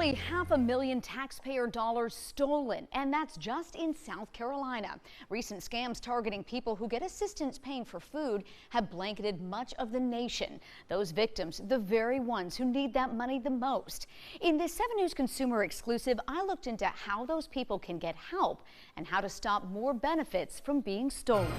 Nearly $500,000 taxpayer dollars stolen, and that's just in South Carolina. Recent scams targeting people who get assistance paying for food have blanketed much of the nation. Those victims, the very ones who need that money the most. In this 7 News Consumer exclusive, I looked into how those people can get help and how to stop more benefits from being stolen.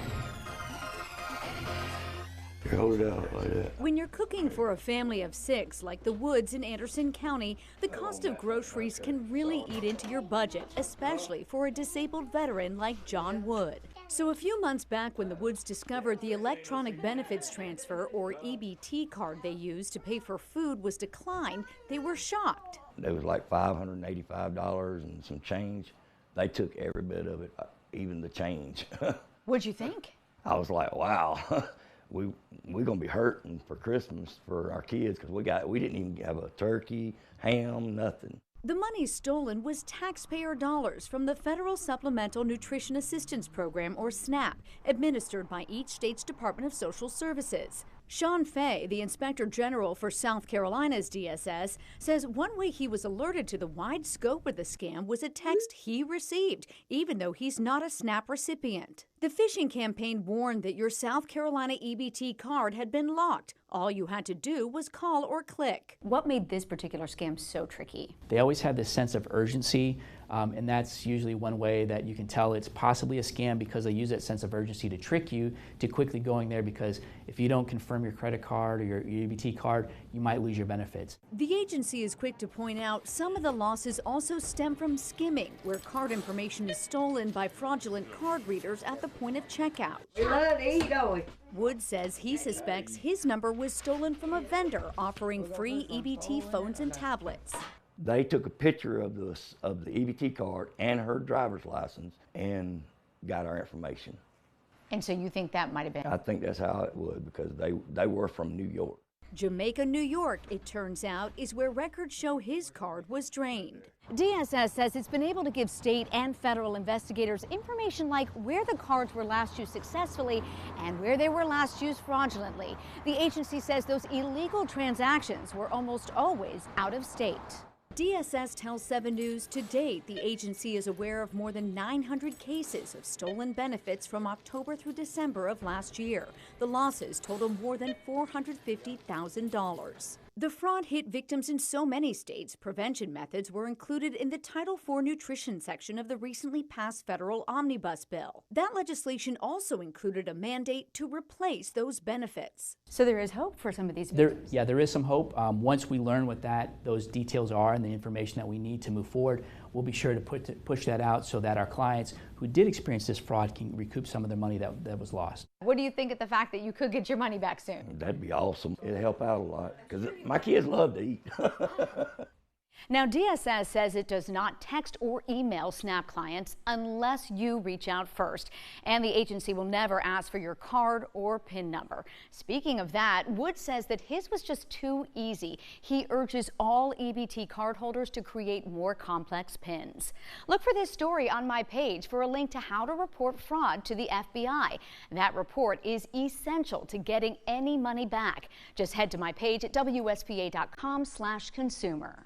Hold it out like that. When you're cooking for a family of 6 like the Woods in Anderson County, the cost of groceries can really eat into your budget, especially for a disabled veteran like John Wood. So a few months back, when the Woods discovered the electronic benefits transfer, or EBT card they used to pay for food was declined, they were shocked. It was like $585 and some change. They took every bit of it, even the change. What'd you think? I was like, wow. We're gonna be hurting for Christmas for our kids because we didn't even have a turkey, ham, nothing. The money stolen was taxpayer dollars from the Federal Supplemental Nutrition Assistance Program, or SNAP, administered by each state's Department of Social Services. Sean Fay, the Inspector General for South Carolina's DSS, says one way he was alerted to the wide scope of the scam was a text he received, even though he's not a SNAP recipient. The phishing campaign warned that your South Carolina EBT card had been locked. All you had to do was call or click. What made this particular scam so tricky? They always have this sense of urgency, and that's usually one way that you can tell it's possibly a scam, because they use that sense of urgency to trick you to quickly going there, because if you don't confirm your credit card or your EBT card, you might lose your benefits. The agency is quick to point out some of the losses also stem from skimming, where card information is stolen by fraudulent card readers at the point of checkout. Wood says he suspects his number was stolen from a vendor offering free EBT phones and tablets. They took a picture of the EBT card and her driver's license and got our information. And so you think that might have been? I think that's how it would, because they were from New York. Jamaica, New York, it turns out, is where records show his card was drained. DSS says it's been able to give state and federal investigators information like where the cards were last used successfully and where they were last used fraudulently. The agency says those illegal transactions were almost always out of state. DSS tells 7 News to date, the agency is aware of more than 900 cases of stolen benefits from October through December of last year. The losses total more than $450,000. The fraud hit victims in so many states. Prevention methods were included in the Title IV nutrition section of the recently passed federal omnibus bill. That legislation also included a mandate to replace those benefits. So there is hope for some of these victims. There is some hope. Once we learn what those details are and the information that we need to move forward, we'll be sure to push that out so that our clients who did experience this fraud can recoup some of their money that was lost. What do you think of the fact that you could get your money back soon? That'd be awesome. It'd help out a lot, because my kids love to eat. Now, DSS says it does not text or email SNAP clients unless you reach out first. And the agency will never ask for your card or PIN number. Speaking of that, Wood says that his was just too easy. He urges all EBT cardholders to create more complex PINs. Look for this story on my page for a link to how to report fraud to the FBI. That report is essential to getting any money back. Just head to my page at WSPA.com/consumer.